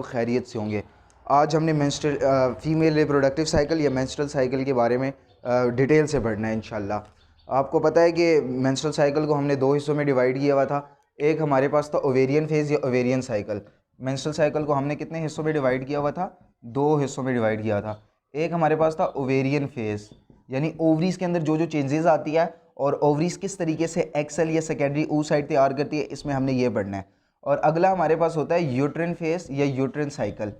लोग खैरियत से होंगे। आज हमने मेंस्ट्रुअल फ़ीमेल रिप्रोडक्टिव साइकिल या मेंस्ट्रुअल साइकिल के बारे में डिटेल से पढ़ना है इंशाल्लाह। आपको पता है कि मेंस्ट्रुअल साइकिल को हमने दो हिस्सों में डिवाइड किया हुआ था। एक हमारे पास था ओवेरियन फेज़ या ओवेरियन साइकिल। मेंस्ट्रुअल साइकिल को हमने कितने हिस्सों में डिवाइड किया हुआ था? दो हिस्सों में डिवाइड किया था। एक हमारे पास था ओवेरियन फेज़, यानी ओवरीज़ के अंदर जो जो चेंजेस आती है और ओवरीज़ किस तरीके से एक्सल या सेकेंडरी oocyte तैयार करती है, इसमें हमने ये पढ़ना है। और अगला हमारे पास होता है यूट्रिन फेज़ या यूट्रिन साइकिल।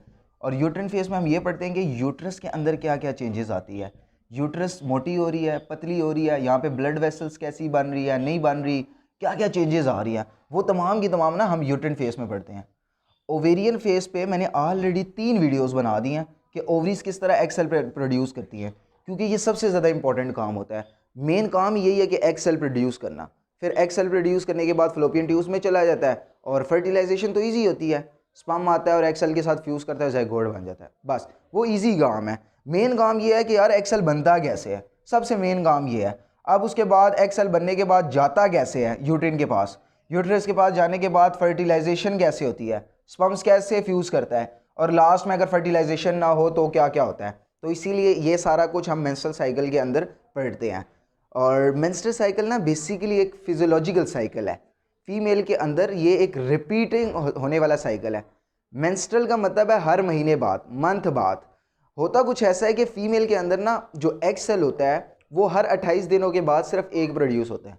और यूट्रिन फेज़ में हम ये पढ़ते हैं कि यूट्रस के अंदर क्या क्या चेंजेस आती है। यूट्रस मोटी हो रही है, पतली हो रही है, यहाँ पे ब्लड वेसल्स कैसी बन रही है, नहीं बन रही, क्या क्या चेंजेस आ रही है, वो तमाम की तमाम ना हम यूट्रिन फेज़ में पढ़ते हैं। ओवेरियन फेज़ पे मैंने ऑलरेडी 3 वीडियोस बना दी हैं कि ओवरीज किस तरह एग सेल प्रोड्यूस करती हैं, क्योंकि ये सबसे ज़्यादा इंपॉर्टेंट काम होता है। मेन काम यही है कि एग सेल प्रोड्यूस करना। फिर एग सेल प्रोड्यूस करने के बाद फ्लोपियन ट्यूब्स में चला जाता है और फर्टिलाइजेशन तो ईजी होती है, स्पर्म आता है और एग सेल के साथ फ्यूज़ करता है, ज़ायगोट बन जाता है, बस वो ईजी काम है। मेन काम ये है कि यार एग सेल बनता कैसे है, सबसे मेन काम ये है। अब उसके बाद एग सेल बनने के बाद जाता कैसे है यूट्रिन के पास, यूट्रस के पास जाने के बाद फर्टिलाइजेशन कैसे होती है, स्पर्म्स कैसे फ्यूज़ करता है, और लास्ट में अगर फर्टिलाइजेशन ना हो तो क्या क्या होता है। तो इसीलिए ये सारा कुछ हम मेंस्ट्रुअल साइकिल के अंदर पढ़ते हैं। और मेंस्ट्रुअल साइकिल ना बेसिकली एक फिजियोलॉजिकल साइकिल है। फीमेल के अंदर ये एक रिपीटिंग होने वाला साइकिल है। मेंस्ट्रुअल का मतलब है हर महीने बाद, मंथ बाद। होता कुछ ऐसा है कि फ़ीमेल के अंदर ना जो एग सेल होता है वो हर 28 दिनों के बाद सिर्फ एक प्रोड्यूस होता है।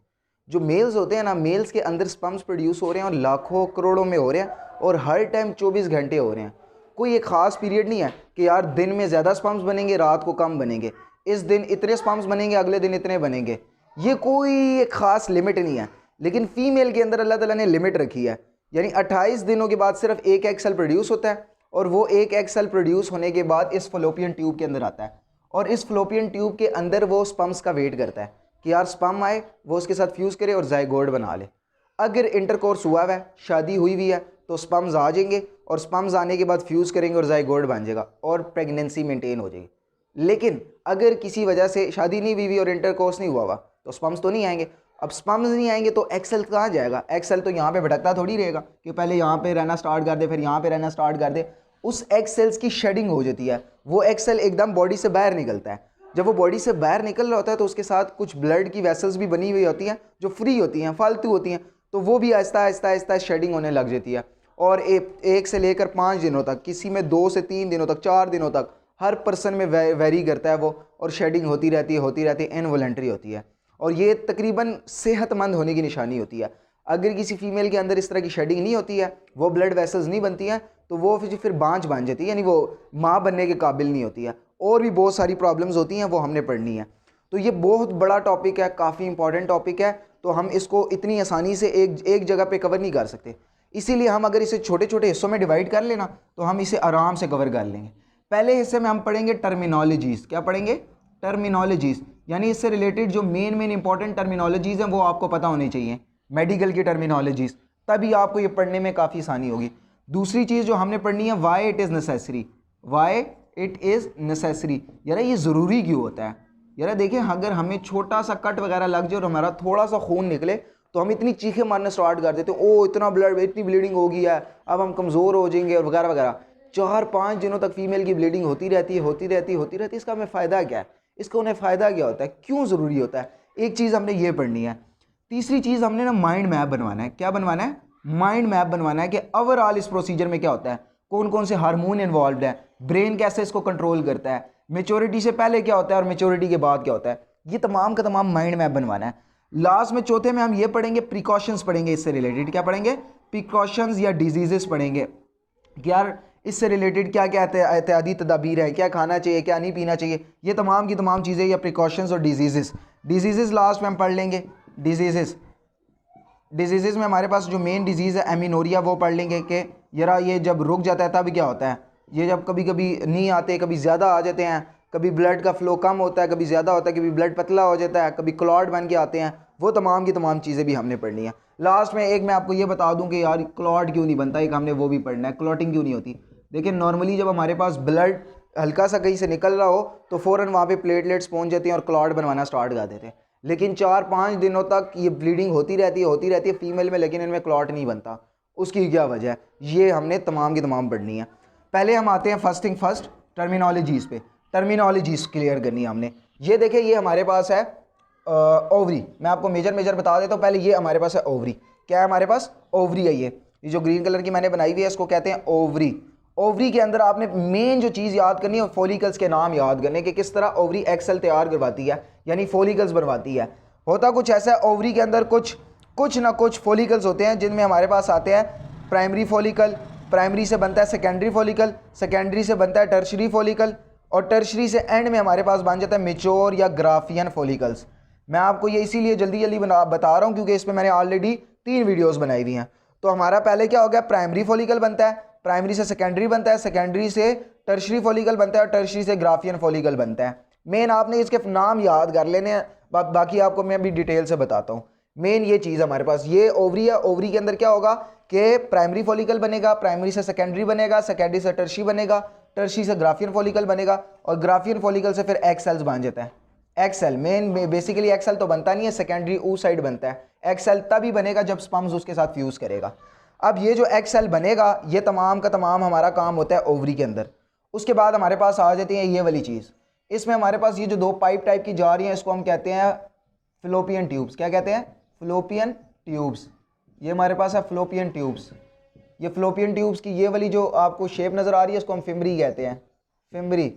जो मेल्स होते हैं ना, मेल्स के अंदर स्पर्म्स प्रोड्यूस हो रहे हैं और लाखों करोड़ों में हो रहे हैं और हर टाइम 24 घंटे हो रहे हैं। कोई एक ख़ास पीरियड नहीं है कि यार दिन में ज़्यादा स्पर्म्स बनेंगे, रात को कम बनेंगे, इस दिन इतने स्पर्म्स बनेंगे, अगले दिन इतने बनेंगे, ये कोई एक ख़ास लिमिट नहीं है। लेकिन फ़ीमेल के अंदर अल्लाह ताला ने लिमिट रखी है, यानी 28 दिनों के बाद सिर्फ एक एग सेल प्रोड्यूस होता है और वो एक एग सेल प्रोड्यूस होने के बाद इस फलोपियन ट्यूब के अंदर आता है और इस फलोपियन ट्यूब के अंदर वो स्पर्म्स का वेट करता है कि यार स्पर्म आए, वो उसके साथ फ्यूज़ करे और ज़ायगोट बना ले। अगर इंटरकोर्स हुआ है, शादी हुई हुई है, तो स्पर्म्स आ जाएंगे और स्पर्म्स आने के बाद फ्यूज़ करेंगे और ज़ायगोट बन जाएगा और प्रेगनेंसी मेंटेन हो जाएगी। लेकिन अगर किसी वजह से शादी नहीं हुई और इंटरकोर्स नहीं हुआ हुआ तो स्पर्म्स तो नहीं आएंगे। अब स्पर्म्स नहीं आएंगे तो एक्सेल कहाँ जाएगा? एक्सेल तो यहाँ पे भटकता थोड़ी रहेगा कि पहले यहाँ पे रहना स्टार्ट कर दे, फिर यहाँ पे रहना स्टार्ट कर दे। उस एग सेल्स की शेडिंग हो जाती है, वो एग सेल एकदम बॉडी से बाहर निकलता है। जब वो बॉडी से बाहर निकल रहा होता है तो उसके साथ कुछ ब्लड की वेसल्स भी बनी हुई होती हैं जो फ्री होती हैं, फालतू होती हैं, तो वो भी आहिस्ता आहिस्ता आहिस्ता शेडिंग होने लग जाती है। और एक से लेकर 5 दिनों तक, किसी में 2 से 3 दिनों तक, 4 दिनों तक, हर पर्सन में वेरी करता है वो, और शेडिंग होती रहती है, इनवॉलंटरी होती है। और ये तकरीबन सेहतमंद होने की निशानी होती है। अगर किसी फीमेल के अंदर इस तरह की शेडिंग नहीं होती है, वो ब्लड वेसल्स नहीं बनती हैं, तो वो फिर बांझ बन जाती है, यानी वो माँ बनने के काबिल नहीं होती है। और भी बहुत सारी प्रॉब्लम्स होती हैं, वो हमने पढ़नी है। तो ये बहुत बड़ा टॉपिक है, काफ़ी इंपॉर्टेंट टॉपिक है, तो हम इसको इतनी आसानी से एक जगह पे कवर नहीं कर सकते। इसीलिए हम अगर इसे छोटे छोटे हिस्सों में डिवाइड कर लेना तो हम इसे आराम से कवर कर लेंगे। पहले हिस्से में हम पढ़ेंगे टर्मिनोलॉजीज़। क्या पढ़ेंगे? टर्मिनोलॉजीज़, यानी इससे रिलेटेड जो मेन इंपॉर्टेंट टर्मिनोलॉजीज़ हैं वो आपको पता होनी चाहिए, मेडिकल की टर्मिनोलॉजीज़, तभी आपको ये पढ़ने में काफ़ी आसानी होगी। दूसरी चीज़ जो हमने पढ़नी है, why it is necessary. Why it is necessary, यार ये ज़रूरी क्यों होता है। यार देखिए, अगर हमें छोटा सा कट वगैरह लग जाए और हमारा थोड़ा सा खून निकले तो हम इतनी चीखें मारना स्टार्ट कर देते हैं, ओ इतना ब्लड, इतनी ब्लीडिंग हो गई है, अब हम कमज़ोर हो जाएंगे और वगैरह वगैरह। 4-5 दिनों तक फीमेल की ब्लीडिंग होती रहती है। इसका हमें फ़ायदा क्या है? इसका उन्हें फ़ायदा क्या होता है? क्यों ज़रूरी होता है? एक चीज़ हमने ये पढ़नी है। तीसरी चीज़ हमने ना माइंड मैप बनवाना है। क्या बनवाना है? माइंड मैप बनवाना है कि ओवरऑल इस प्रोसीजर में क्या होता है, कौन कौन से हार्मोन इन्वॉल्व है, ब्रेन कैसे इसको कंट्रोल करता है, मेच्योरिटी से पहले क्या होता है और मेच्योरिटी के बाद क्या होता है, ये तमाम का तमाम माइंड मैप बनवाना है। लास्ट में चौथे में हम ये पढ़ेंगे, प्रिकॉशंस पढ़ेंगे। इससे रिलेटेड क्या पढ़ेंगे? प्रिकॉशंस या डिजीजेस पढ़ेंगे कि यार इससे रिलेटेड क्या क्या एहतियाती तदाबीर है, क्या खाना चाहिए, क्या नहीं पीना चाहिए, ये तमाम की तमाम चीज़ें, या प्रिकॉशंस और डिजीजेस लास्ट में हम पढ़ लेंगे। डिजीज़ में हमारे पास जो मेन डिजीज़ है एमिनोरिया, वो पढ़ लेंगे कि यार ये जब रुक जाता है तब क्या होता है, ये जब कभी कभी नहीं आते, कभी ज़्यादा आ जाते हैं, कभी ब्लड का फ्लो कम होता है, कभी ज़्यादा होता है, कभी ब्लड पतला हो जाता है, कभी क्लॉट बन के आते हैं, वो तमाम की तमाम चीज़ें भी हमने पढ़नी है। लास्ट में एक मैं आपको ये बता दूं कि यार क्लॉट क्यों नहीं बनता, एक हमने वो भी पढ़ना है, क्लॉटिंग क्यों नहीं होती। देखिए नॉर्मली जब हमारे पास ब्लड हल्का सा कहीं से निकल रहा हो तो फ़ौरन वहाँ पे प्लेटलेट्स पहुँच जाती हैं और क्लॉट बनवाना स्टार्ट कर देते हैं, लेकिन 4-5 दिनों तक ये ब्लीडिंग होती रहती है फीमेल में, लेकिन इनमें क्लॉट नहीं बनता। उसकी क्या वजह है, ये हमने तमाम की तमाम पढ़नी है। पहले हम आते हैं फर्स्ट थिंग फर्स्ट, टर्मिनोलॉजीज़ पे। टर्मिनोलॉजीज़ क्लियर करनी है हमने। ये देखिए, ये हमारे पास है ओवरी। मैं आपको मेजर बता देता हूँ। पहले ये हमारे पास है ओवरी। क्या है हमारे पास? ओवरी है। ये जो ग्रीन कलर की मैंने बनाई हुई है इसको कहते हैं ओवरी। ओवरी के अंदर आपने मेन जो चीज़ याद करनी है, फॉलिकल्स के नाम याद करने कि किस तरह ओवरी एक्सेल तैयार करवाती है, यानी फॉलिकल्स बनवाती है। होता कुछ ऐसा है, ओवरी के अंदर कुछ ना कुछ फॉलिकल्स होते हैं जिनमें हमारे पास आते हैं प्राइमरी फॉलिकल, प्राइमरी से बनता है सेकेंडरी फॉलिकल, सेकेंडरी से बनता है टर्शरी फॉलिकल, और टर्शरी से एंड में हमारे पास बन जाता है मेच्योर या ग्राफियन फॉलिकल्स। मैं आपको ये इसीलिए जल्दी बता रहा हूँ क्योंकि इस पर मैंने ऑलरेडी 3 वीडियोज़ बनाई हुई हैं। तो हमारा पहले क्या हो गया, प्राइमरी फॉलिकल बनता है, प्राइमरी से सेकेंडरी बनता है, सेकेंडरी से टर्शरी फॉलिकल बनता है, और टर्शरी से ग्राफियन फॉलिकल बनता है। मेन आपने इसके नाम याद कर लेने हैं, बाकी आपको मैं अभी डिटेल से बताता हूँ। मेन ये चीज़ हमारे पास ये ओवरी है। ओवरी के अंदर क्या होगा कि प्राइमरी फॉलिकल बनेगा, प्राइमरी से सेकेंडरी बनेगा, सेकेंडरी से टर्शरी बनेगा, टर्शरी से ग्राफियन फॉलिकल बनेगा, और ग्राफियन फॉलिकल से फिर एक्सेल्स बन जाता है। एक्सेल मेन बेसिकली एक्सेल तो बनता नहीं है, सेकेंडरी ऊ साइड बनता है। एक्सेल तभी बनेगा जब स्पर्म्स उसके साथ फ्यूज़ करेगा। अब ये जो एक्सेल बनेगा, ये तमाम का तमाम हमारा काम होता है ओवरी के अंदर। उसके बाद हमारे पास आ जाती है ये वाली चीज़। इसमें हमारे पास ये जो 2 पाइप टाइप की जा रही हैं, इसको हम कहते हैं फ्लोपियन ट्यूब्स। क्या कहते हैं? Fallopian tubes. ये हमारे पास है फ्लोपियन ट्यूब्स। ये फ्लोपियन ट्यूब्स की ये वाली जो आपको शेप नज़र आ रही है, इसको हम फिमरी कहते हैं। फिमरी,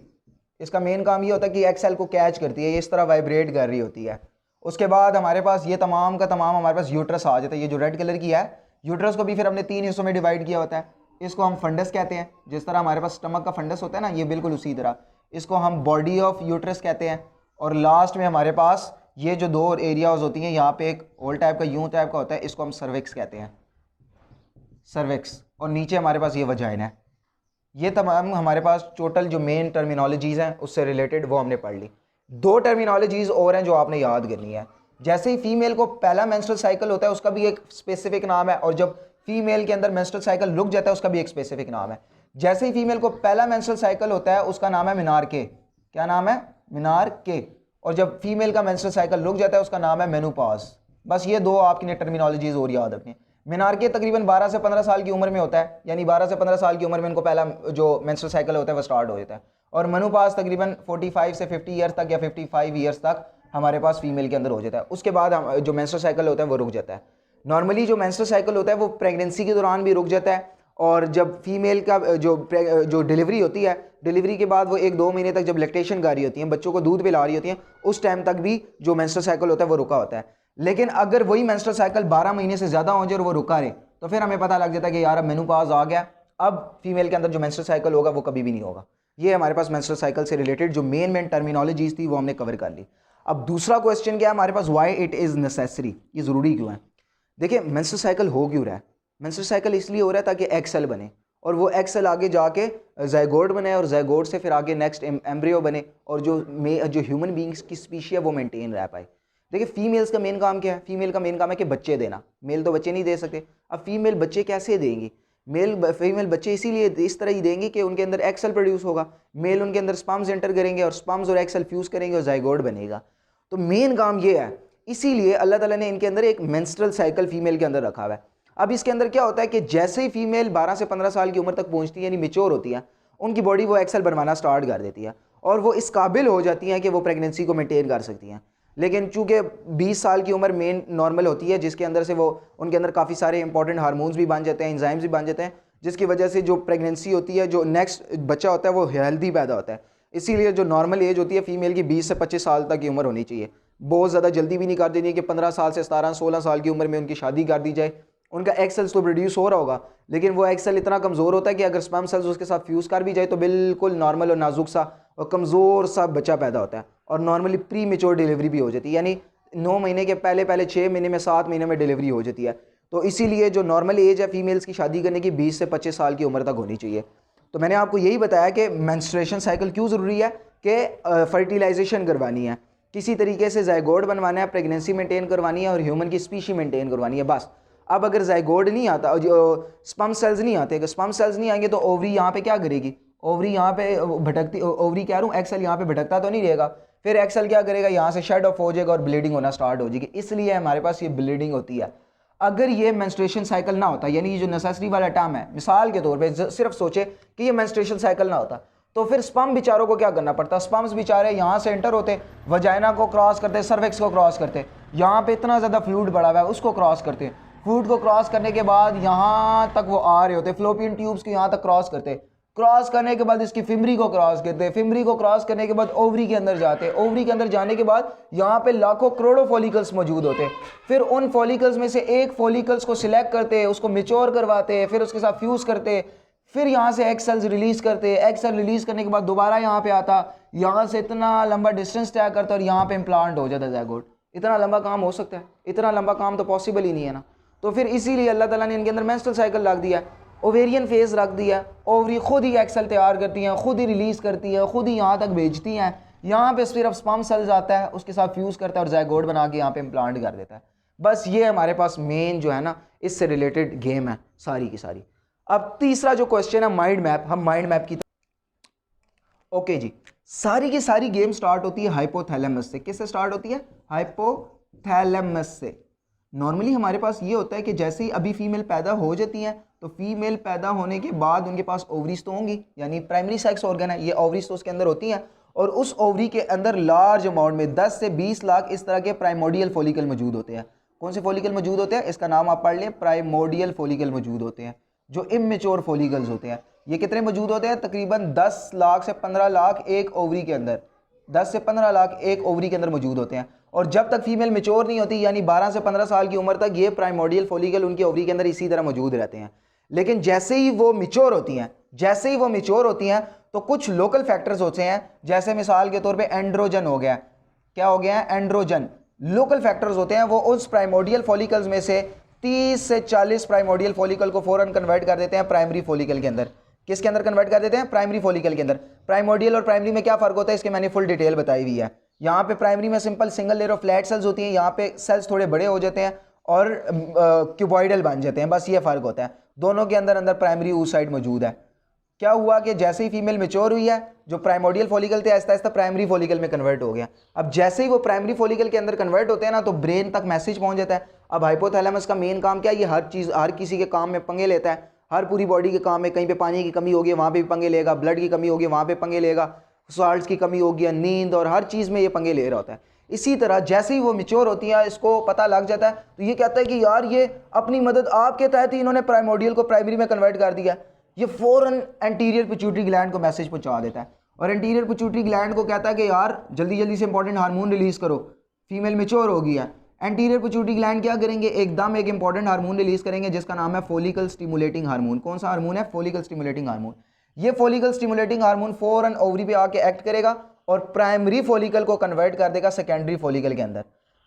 इसका मेन काम ये होता है कि एक्सेल को कैच करती है, ये इस तरह वाइब्रेट कर रही होती है। उसके बाद हमारे पास ये तमाम का तमाम हमारे पास यूट्रस आ जाता है। ये जो रेड कलर की है, यूट्रस को भी फिर हमने 3 हिस्सों में डिवाइड किया होता है। इसको हम फंडस कहते हैं, जिस तरह हमारे पास स्टमक का फंडस होता है ना, ये बिल्कुल उसी तरह इसको हम बॉडी ऑफ यूट्रस कहते हैं। और लास्ट में हमारे पास ये जो 2 एरियाज होती हैं, यहाँ पे एक होल टाइप का यूं टाइप का होता है, इसको हम सर्विक्स कहते हैं, सर्विक्स। और नीचे हमारे पास ये वजाइन है। ये तमाम हमारे पास टोटल जो मेन टर्मिनोलॉजीज़ हैं उससे रिलेटेड वो हमने पढ़ ली। 2 टर्मिनोलॉजीज़ और हैं जो आपने याद करनी है। जैसे ही फीमेल को पहला मेंस्ट्रुअल साइकिल होता है उसका भी एक स्पेसिफिक नाम है, और जब फीमेल के अंदर मेंस्ट्रुअल साइकिल रुक जाता है उसका भी एक स्पेसिफिक नाम है। जैसे ही फीमेल को पहला मेंस्ट्रुअल साइकिल होता है उसका नाम है मिनार्के। क्या नाम है? मिनार्के। और जब फीमेल का मेंस्ट्रुअल साइकिल रुक जाता है उसका नाम है मेनोपॉज। बस ये 2 आपकी टर्मिनोलॉजीज़ और याद रखनी है। मिनार्के तकरीबन 12 से 15 साल की उम्र में होता है, यानी 12 से 15 साल की उम्र में इनको पहला जो मेंस्ट्रुअल साइकिल होता है वो स्टार्ट हो जाता है। और मेनोपॉज तकरीबन 45 से 50 ईयर्स तक या 55 ईयर्स तक हमारे पास फीमेल के अंदर हो जाता है। उसके बाद जो मेंस्ट्रुअल साइकिल होता है वो रुक जाता है। नॉर्मली जो मेंस्ट्रुअल साइकिल होता है वो प्रेगनेंसी के दौरान भी रुक जाता है, और जब फीमेल का जो डिलीवरी होती है, डिलीवरी के बाद वो 1-2 महीने तक जब लैक्टेशन कर रही होती हैं, बच्चों को दूध पिला रही होती हैं, उस टाइम तक भी जो मेंस्ट्रुअल साइकिल होता है वो रुका होता है। लेकिन अगर वही मेंस्ट्रुअल साइकिल 12 महीने से ज़्यादा हो जाए और वो रुका रहे, तो फिर हमें पता लग जाता है कि यार अब मेनोपॉज आ गया, अब फीमेल के अंदर जो मेंस्ट्रुअल साइकिल होगा वो कभी भी नहीं होगा। ये हमारे पास मेंस्ट्रुअल साइकिल से रिलेटेड जो मेन टर्मिनोलॉजीज थी वो हमने कवर कर ली। अब दूसरा क्वेश्चन क्या है हमारे पास, व्हाई इट इज़ नेसेसरी, ये ज़रूरी क्यों है। देखिए, मेंस्ट्रुअल साइकिल हो क्यों रहा है? मेंस्ट्रुअल साइकिल इसलिए हो रहा है ताकि एग सेल बने, और वो एग सेल आगे जाके ज़ायगोट बने, और ज़ायगोट से फिर आगे नेक्स्ट एम्ब्रियो बने, और जो ह्यूमन बींग्स की स्पीशी है वो मेंटेन रह पाए। देखिए, फीमेल्स का मेन काम क्या है? फीमेल का मेन काम है कि बच्चे देना। मेल तो बच्चे नहीं दे सकते। अब फीमेल बच्चे कैसे देंगी? फीमेल बच्चे इसीलिए इस तरह ही देंगे कि उनके अंदर एक्सेल प्रोड्यूस होगा, मेल उनके अंदर स्पर्म्स एंटर करेंगे, और स्पर्म्स और एक्सेल फ्यूज़ करेंगे और ज़ायगोट बनेगा। तो मेन काम ये है, इसीलिए अल्लाह ताला ने इनके अंदर एक मेंस्ट्रुअल साइकिल फीमेल के अंदर रखा हुआ है। अब इसके अंदर क्या होता है कि जैसे ही फीमेल 12 से 15 साल की उम्र तक पहुंचती है, यानी मेच्योर होती है, उनकी बॉडी वो एक्सेल बनवाना स्टार्ट कर देती है, और वो इस काबिल हो जाती हैं कि वो प्रेगनेंसी को मेंटेन कर सकती हैं। लेकिन चूंकि 20 साल की उम्र मेन नॉर्मल होती है, जिसके अंदर से वो उनके अंदर काफ़ी सारे इंपॉर्टेंट हार्मोन्स भी बन जाते हैं, एंजाइम्स भी बन जाते हैं, जिसकी वजह से जो प्रेगनेंसी होती है, जो नेक्स्ट बच्चा होता है वो हेल्दी पैदा होता है। इसीलिए जो नॉर्मल एज होती है फीमेल की 20 से 25 साल तक की उम्र होनी चाहिए। बहुत ज़्यादा जल्दी भी नहीं कर देनी कि 15 साल से 17-16 साल की उम्र में उनकी शादी कर दी जाए। उनका एग सेल्स तो प्रोड्यूस हो रहा होगा, लेकिन वो एग सेल इतना कमज़ोर होता है कि अगर स्पर्म सेल्स उसके साथ फ्यूज़ कर भी जाए तो बिल्कुल नॉर्मल और नाजुक सा और कमज़ोर सा बच्चा पैदा होता है, और नॉर्मली प्री मेच्योर डिलीवरी भी हो जाती है, यानी 9 महीने के पहले 6 महीने में 7 महीने में डिलीवरी हो जाती है। तो इसीलिए जो नॉर्मल एज है फीमेल्स की शादी करने की 20 से 25 साल की उम्र तक होनी चाहिए। तो मैंने आपको यही बताया कि मेंस्ट्रुएशन साइकिल क्यों ज़रूरी है, कि फर्टिलाइजेशन करवानी है, किसी तरीके से ज़ायगोट बनवाना है, प्रेगनेंसी मेंटेन करवानी है और ह्यूमन की स्पीशी मेंटेन करवानी है, बस। अब अगर ज़ायगोट नहीं आता, स्पर्म सेल्स नहीं आते, अगर स्पर्म सेल्स नहीं आएंगे तो ओवरी यहाँ पे क्या करेगी? ओवरी यहाँ पे भटकती, ओवरी कह रहा हूँ, एक्सेल यहाँ पे भटकता तो नहीं रहेगा, फिर एक्सेल क्या करेगा? यहाँ से शेड ऑफ हो जाएगा और ब्लीडिंग होना स्टार्ट हो जाएगी। इसलिए हमारे पास ये ब्लीडिंग होती है। अगर ये मेंस्ट्रुएशन साइकिल ना होता, यानी ये जो नेसेसरी वाला टर्म है, मिसाल के तौर पे सिर्फ सोचे कि ये मेंस्ट्रुएशन साइकिल ना होता, तो फिर स्पर्म बेचारों को क्या करना पड़ता? स्पर्म्स बेचारे यहाँ से एंटर होते, वजाइना को क्रॉस करते, सर्विक्स को क्रॉस करते, यहाँ पे इतना ज़्यादा फ्लूइड बढ़ा हुआ है उसको क्रॉस करते, फ्लूइड को क्रॉस करने के बाद यहाँ तक वो आ रहे होते, फ्लोपियन ट्यूब्स को यहाँ तक क्रॉस करते, क्रॉस करने के बाद इसकी फिमरी को क्रॉस करते, फिमरी को क्रॉस करने के बाद ओवरी के अंदर जाते, ओवरी के अंदर जाने के बाद यहाँ पे लाखों करोड़ों फॉलिकल्स मौजूद होते, फिर उन फॉलिकल्स में से एक फॉलिकल्स को सिलेक्ट करते, उसको मेच्योर करवाते, फिर उसके साथ फ्यूज़ करते, फिर यहाँ से एग सेल्स रिलीज करते, एग सेल रिलीज करने के बाद दोबारा यहाँ पे आता, यहाँ से इतना लंबा डिस्टेंस तय करता और यहाँ पे इम्प्लांट हो जाता है ज़ायगोट। इतना लंबा काम हो सकता है? इतना लंबा काम तो पॉसिबल ही नहीं है ना। तो फिर इसीलिए अल्लाह ताला ने इनके अंदर मेंस्ट्रुअल साइकिल रख दिया, ओवेरियन फेज रख दिया, ओवरी खुद ही एग सेल तैयार करती हैं, खुद ही रिलीज करती है, खुद ही यहाँ तक भेजती हैं, यहाँ पे सिर्फ स्पर्म सेल्स आता है, उसके साथ फ्यूज़ करता है और ज़ायगोट बना के यहाँ पे इम्प्लांट कर देता है। बस ये हमारे पास मेन जो है ना इससे रिलेटेड गेम है सारी की सारी। अब तीसरा जो क्वेश्चन है माइंड मैप, हम माइंड मैप की ओके जी, सारी की सारी गेम स्टार्ट होती है हाइपोथैलेमस से। किससे स्टार्ट होती है? हाइपोथैलेमस से। नॉर्मली हमारे पास ये होता है कि जैसे ही अभी फीमेल पैदा हो जाती हैं तो फीमेल पैदा होने के बाद उनके पास ओवरीज तो होंगी, यानी प्राइमरी सेक्स ऑर्गन है, ये ओवरीज तो उसके अंदर होती हैं, और उस ओवरी के अंदर लार्ज अमाउंट में 10 से 20 लाख इस तरह के प्राइमोडियल फॉलिकल मौजूद होते हैं। कौन से फॉलिकल मौजूद होते हैं? इसका नाम आप पढ़ लें, प्राइमोडियल फॉलिकल मौजूद होते हैं, जो इमेच्योर फॉलिकल्स होते हैं। ये कितने मौजूद होते हैं? तकरीबन 10 लाख से 15 लाख एक ओवरी के अंदर, 10 से 15 लाख एक ओवरी के अंदर मौजूद होते हैं। और जब तक फीमेल मेच्योर नहीं होती, यानी 12 से 15 साल की उम्र तक, ये प्राइमोडियल फॉलिकल उनके ओवरी के अंदर इसी तरह मौजूद रहते हैं। लेकिन जैसे ही वो मेच्योर होती हैं, जैसे ही वो मेच्योर होती हैं तो कुछ लोकल फैक्टर्स होते हैं, जैसे मिसाल के तौर पे एंड्रोजन हो गया। क्या हो गया है? एंड्रोजन। लोकल फैक्टर्स होते हैं, वो उस प्राइमोडियल फॉलिकल्स में से 30 से 40 प्राइमोडियल फॉलिकल को फौरन कन्वर्ट कर देते हैं प्राइमरी फॉलिकल के अंदर। किसके अंदर कन्वर्ट कर देते हैं? प्राइमरी फॉलिकल के अंदर। प्राइमोडियल और प्राइमरी में क्या फर्क होता है, इसके मैंने फुल डिटेल बताई हुई है। यहाँ पे प्राइमरी में simple single layer of flat sales होती हैं, यहाँ पे सेल्स थोड़े बड़े हो जाते हैं और क्यूबॉइडल बन जाते हैं, बस ये फर्क होता है। दोनों के अंदर अंदर प्राइमरी उस साइड मौजूद है। क्या हुआ कि जैसे ही फीमेल मेच्योर हुई है, जो प्राइमोडियल फॉलिकल थे आहिस्ता आहिस्ता प्राइमरी फॉलिकल में कन्वर्ट हो गया। अब जैसे ही वो प्राइमरी फॉलिकल के अंदर कन्वर्ट होते हैं ना, तो ब्रेन तक मैसेज पहुंच जाता है। अब हाइपोथैलेमस का मेन काम क्या है? ये हर चीज़, हर किसी के काम में पंगे लेता है, हर पूरी बॉडी के काम में। कहीं पे पानी की कमी होगी वहाँ पे भी पंगे लेगा, ब्लड की कमी होगी वहाँ पे पंगे लेगा, सॉल्ट्स की कमी होगी, नींद, और हर चीज़ में ये पंगे ले रहा होता है। इसी तरह जैसे ही वो मेच्योर होती है, इसको पता लग जाता है, तो ये कहता है कि यार ये अपनी मदद आपके तहत ही इन्होंने प्राइमोडियल को प्राइमरी में कन्वर्ट कर दिया। ये फौरन एंटीरियर पिट्यूटरी ग्लैंड को मैसेज पहुंचा देता है, और एंटीरियर पिट्यूटरी ग्लैंड को कहता है कि यार जल्दी जल्दी से इंपॉर्टेंट हार्मोन रिलीज करो, फीमेल मेच्योर हो गई है। एंटीरियर पिट्यूटरी ग्लैंड क्या करेंगे? एकदम एक इंपॉर्टेंट हार्मोन रिलीज करेंगे जिसका नाम है फॉलिकल स्टिमुलेटिंग हार्मोन। कौन सा हार्मोन है? Follicle stimulating hormone. ये फॉलिकल स्टिमुलेटिंग हार्मोन फौरन ओवरी पे आके एक्ट करेगा और प्राइमरी फॉलिकल को कन्वर्ट कर देगा सेकेंडरी फॉलिकल के अंदर।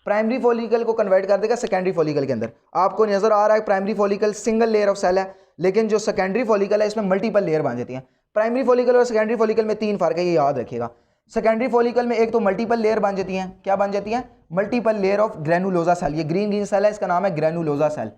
प्राइमरी फॉलिकल को कन्वर्ट कर देगा सेकेंडरी फॉलिकल के अंदर। आपको नजर आ रहा है primary follicle single layer of cell है, लेकिन जो सेकेंडरी फॉलिकल है इसमें मल्टीपल लेयर बन जाती हैं। प्राइमरी फॉलिकल और सेकेंडरी फॉलिकल में 3 फर्क है, ये याद रखिएगा। सेकेंडरी फॉलिकल में एक तो मल्टीपल लेयर बन जाती हैं। क्या बन जाती हैं? Multiple layer of granulosa cell. ये ग्रीन ग्रीन सेल है, इसका नाम है ग्रेनुलोजा सेल।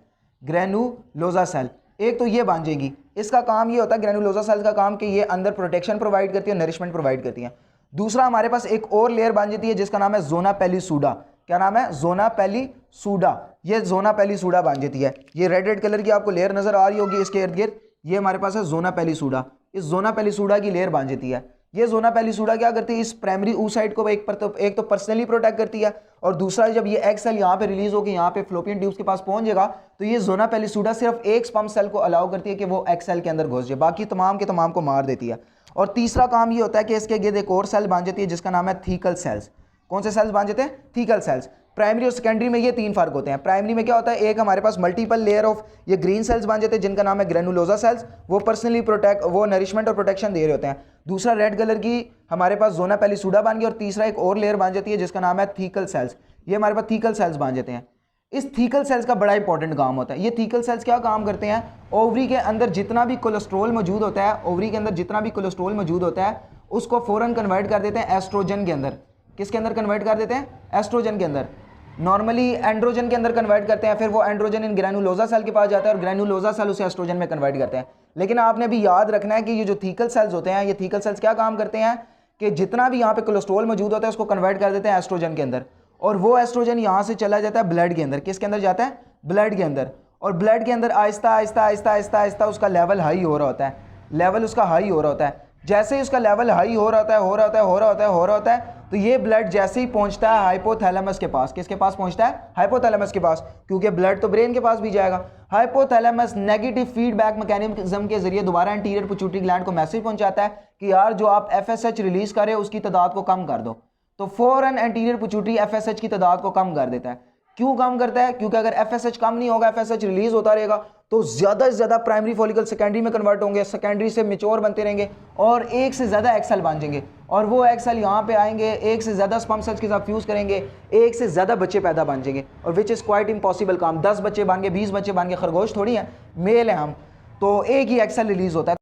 ग्रेनुलोजा सेल एक तो ये बन जाएगी। इसका काम ये होता है, ग्रेनुलोजा सेल का काम, कि ये अंदर प्रोटेक्शन प्रोवाइड करती है, नरिशमेंट प्रोवाइड करती है। दूसरा हमारे पास एक और लेयर बन जाती है जिसका नाम है जोना पेलिसूडा। क्या नाम है? जोना पेलिसूडा। ये जोना पेलिसूडा बन जाती है। ये रेड रेड कलर की आपको लेयर नजर आ रही होगी इसके इर्द गिर्द, ये हमारे पास है जोना पेलिसूडा। इस जोना पेलिसूडा की लेयर बन जाती है। ये जोना पेलिसूडा क्या करती है? इस प्राइमरी oocyte को एक तो पर्सनली प्रोटेक्ट करती है, और दूसरा जब ये एग सेल यहाँ पे रिलीज होकर यहाँ पे फ्लोपियन ट्यूब्स के पास पहुंच जाएगा, तो ये जोना पेलिसूडा सिर्फ एक स्पर्म सेल को अलाउ करती है कि वो एग सेल के अंदर घुस जाए, बाकी तमाम के तमाम को मार देती है। और तीसरा काम ये होता है कि इसके गिर्द एक और सेल बन जाती है जिसका नाम है थीकल सेल्स। कौन से सेल्स बन जाते हैं? Thecal sales. प्राइमरी और सेकेंडरी में ये 3 फर्क होते हैं। प्राइमरी में क्या होता है? एक हमारे पास मल्टीपल लेयर ऑफ ये ग्रीन सेल्स बन जाते हैं जिनका नाम है ग्रेनुलोजा सेल्स, वो पर्सनली प्रोटेक्ट, वो नरिशमेंट और प्रोटेक्शन दे रहे होते हैं। दूसरा रेड कलर की हमारे पास जोना पेलिसूडा बन गई, और तीसरा एक और लेयर बन जाती है जिसका नाम है थीकल सेल्स। ये हमारे पास थीकल सेल्स बन जाते हैं। इस थीकल सेल्स का बड़ा इंपॉर्टेंट काम होता है। ये थीकल सेल्स क्या काम करते हैं? ओवरी के अंदर जितना भी कोलेस्ट्रॉल मौजूद होता है, ओवरी के अंदर जितना भी कोलेस्ट्रॉल मौजूद होता है, उसको फौरन कन्वर्ट कर देते हैं एस्ट्रोजन के अंदर। किसके अंदर कन्वर्ट कर देते हैं? एस्ट्रोजन के अंदर। नॉर्मली एंड्रोजन के अंदर कन्वर्ट करते हैं, फिर वो एंड्रोजन इन ग्रेनुलोजा सेल के पास जाता है और ग्रेनुलोजा सेल उसे एस्ट्रोजन में कन्वर्ट करते हैं। लेकिन आपने भी याद रखना है कि ये जो थीकल सेल्स होते हैं, ये थीकल सेल्स क्या काम करते हैं कि जितना भी यहाँ पे कोलेस्ट्रॉल मौजूद होता है उसको कन्वर्ट कर देते हैं एस्ट्रोजन के अंदर, और वो एस्ट्रोजन यहाँ से चला जाता है ब्लड के अंदर। किसके अंदर जाता है? ब्लड के अंदर, और ब्लड के अंदर आहिस्ता आहिस्ता आहिस्ता आहिस्ता आहिस्ता उसका लेवल हाई हो रहा होता है, लेवल उसका हाई हो रहा होता है। जैसे ही उसका लेवल हाई हो रहा होता है हो रहा होता है हो रहा होता है हो रहा होता है, तो ये ब्लड जैसे ही पहुंचता है हाइपोथैलेमस के पास, किसके पास पहुंचता है? हाइपोथैलेमस के पास, क्योंकि ब्लड तो ब्रेन के पास भी जाएगा। हाइपोथैलेमस नेगेटिव फीडबैक मैकेनिज्म के जरिए दोबारा एंटीरियर पिट्यूटरी ग्लैंड को मैसेज पहुंचाता है कि यार जो आप एफएसएच रिलीज कर रहे हो उसकी तादाद को कम कर दो। तो फौरन एंटीरियर पिट्यूटरी एफएसएच की तादाद को कम कर देता है। क्यों कम करता है? क्योंकि अगर एफएसएच कम नहीं होगा, एफएसएच रिलीज होता रहेगा, तो ज्यादा से ज्यादा प्राइमरी फॉलिकल सेकेंडरी में कन्वर्ट होंगे, सेकेंडरी से मेच्योर बनते रहेंगे और एक से ज्यादा एक्सेल बन जाएंगे, और वो एक्सेल यहाँ पे आएंगे, एक से ज्यादा स्पर्म सेल्स के साथ फ्यूज करेंगे, एक से ज्यादा बच्चे पैदा बन जाएंगे, और विच इज क्वाइट इम्पॉसिबल काम। 10 बच्चे बन गए, 20 बच्चे बन गए, खरगोश थोड़ी है, मेल है हम, तो एक ही एक्सेल रिलीज होता है।